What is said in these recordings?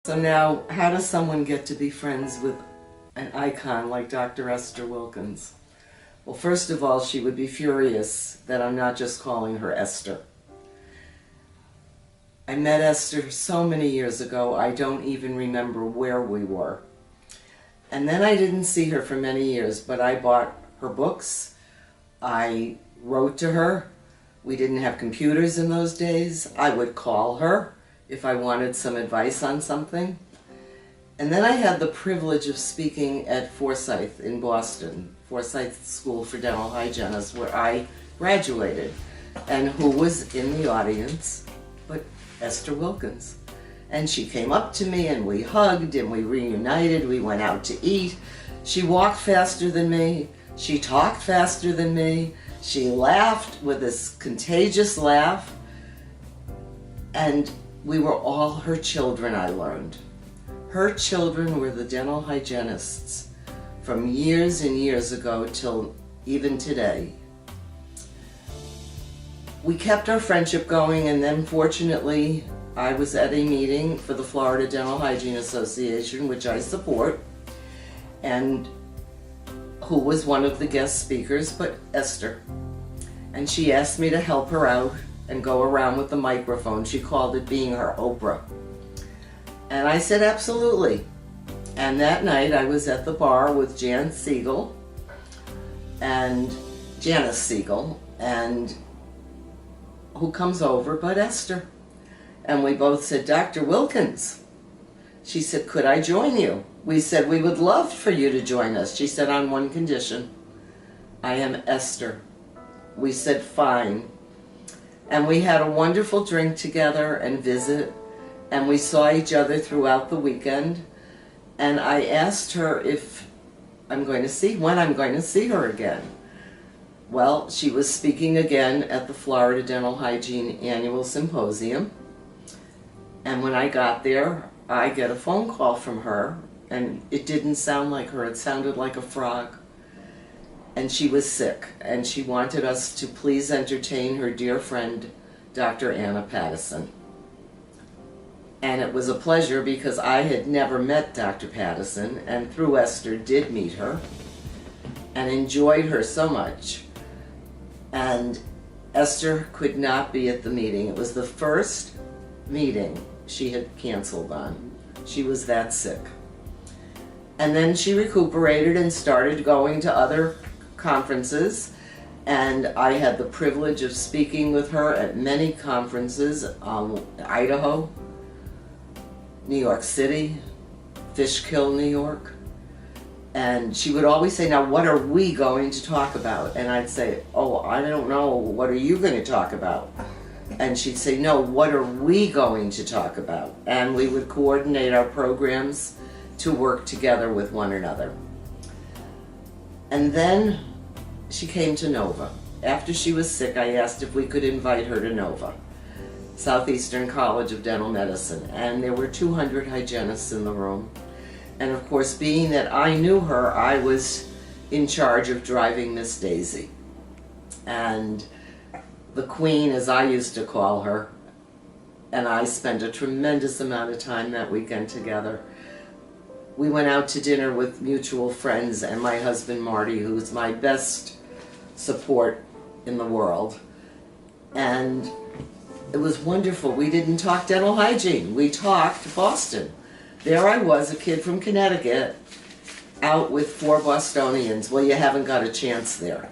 So now, how does someone get to be friends with an icon like Dr. Esther Wilkins? Well, first of all, she would be furious that I'm not just calling her Esther. I met Esther so many years ago, I don't even remember where we were. And then I didn't see her for many years, but I bought her books. I wrote to her. We didn't have computers in those days. I would call her if I wanted some advice on something. And then I had the privilege of speaking at Forsyth in Boston, Forsyth School for Dental Hygienists, where I graduated. And who was in the audience but Esther Wilkins. And she came up to me and we hugged and we reunited, we went out to eat. She walked faster than me, she talked faster than me, she laughed with this contagious laugh, and we were all her children, I learned. Her children were the dental hygienists from years and years ago till even today. We kept our friendship going, and then fortunately I was at a meeting for the Florida Dental Hygiene Association, which I support, and who was one of the guest speakers but Esther. And she asked me to help her out and go around with the microphone. She called it being her Oprah. And I said, absolutely. And that night I was at the bar with Janice Siegel, and who comes over but Esther. And we both said, Dr. Wilkins. She said, could I join you? We said, we would love for you to join us. She said, on one condition. I am Esther. We said, fine. And we had a wonderful drink together and visit, and we saw each other throughout the weekend. And I asked her when I'm going to see her again. Well, she was speaking again at the Florida Dental Hygiene Annual Symposium. And when I got there, I get a phone call from her, and it didn't sound like her, it sounded like a frog. And she was sick, and she wanted us to please entertain her dear friend, Dr. Anna Pattison. And it was a pleasure because I had never met Dr. Pattison, and through Esther did meet her and enjoyed her so much. And Esther could not be at the meeting. It was the first meeting she had canceled on. She was that sick. And then she recuperated and started going to other conferences, and I had the privilege of speaking with her at many conferences, Idaho, New York City, Fishkill, New York. And she would always say, now what are we going to talk about? And I'd say, oh, I don't know, what are you going to talk about? And she'd say, no, what are we going to talk about? And we would coordinate our programs to work together with one another. And then she came to Nova. After she was sick, I asked if we could invite her to Nova, Southeastern College of Dental Medicine. And there were 200 hygienists in the room. And of course, being that I knew her, I was in charge of driving Miss Daisy. And the Queen, as I used to call her, and I spent a tremendous amount of time that weekend together. We went out to dinner with mutual friends and my husband Marty, who's my best support in the world. And it was wonderful. We didn't talk dental hygiene. We talked Boston. There I was, a kid from Connecticut, out with 4 Bostonians. Well, you haven't got a chance there.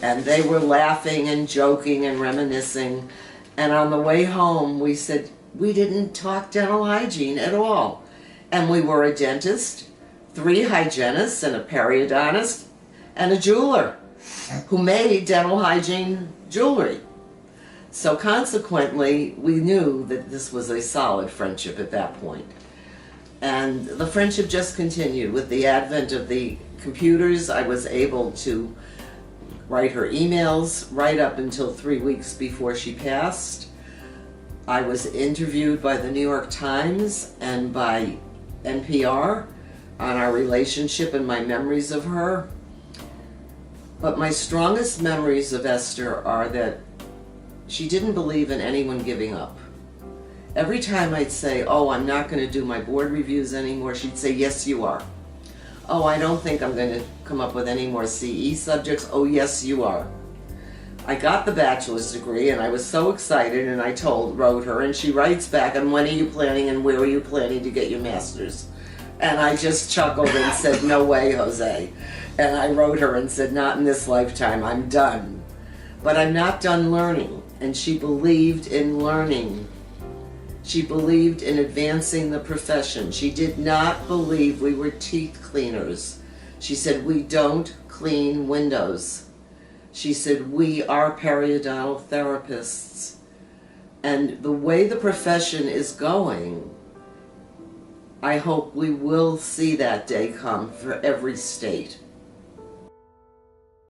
And they were laughing and joking and reminiscing. And on the way home, we said, we didn't talk dental hygiene at all. And we were a dentist, 3 hygienists, and a periodontist, and a jeweler who made dental hygiene jewelry. So consequently, we knew that this was a solid friendship at that point. And the friendship just continued. With the advent of the computers, I was able to write her emails right up until 3 weeks before she passed. I was interviewed by the New York Times and by NPR on our relationship and my memories of her. But my strongest memories of Esther are that she didn't believe in anyone giving up. Every time I'd say, oh, I'm not going to do my board reviews anymore, she'd say, yes, you are. Oh, I don't think I'm going to come up with any more CE subjects. Oh, yes, you are. I got the bachelor's degree and I was so excited, and I wrote her, and she writes back, and when are you planning and where are you planning to get your master's? And I just chuckled and said, no way, Jose. And I wrote her and said, not in this lifetime, I'm done. But I'm not done learning. And she believed in learning. She believed in advancing the profession. She did not believe we were teeth cleaners. She said, we don't clean windows. She said, we are periodontal therapists. And the way the profession is going, I hope we will see that day come for every state.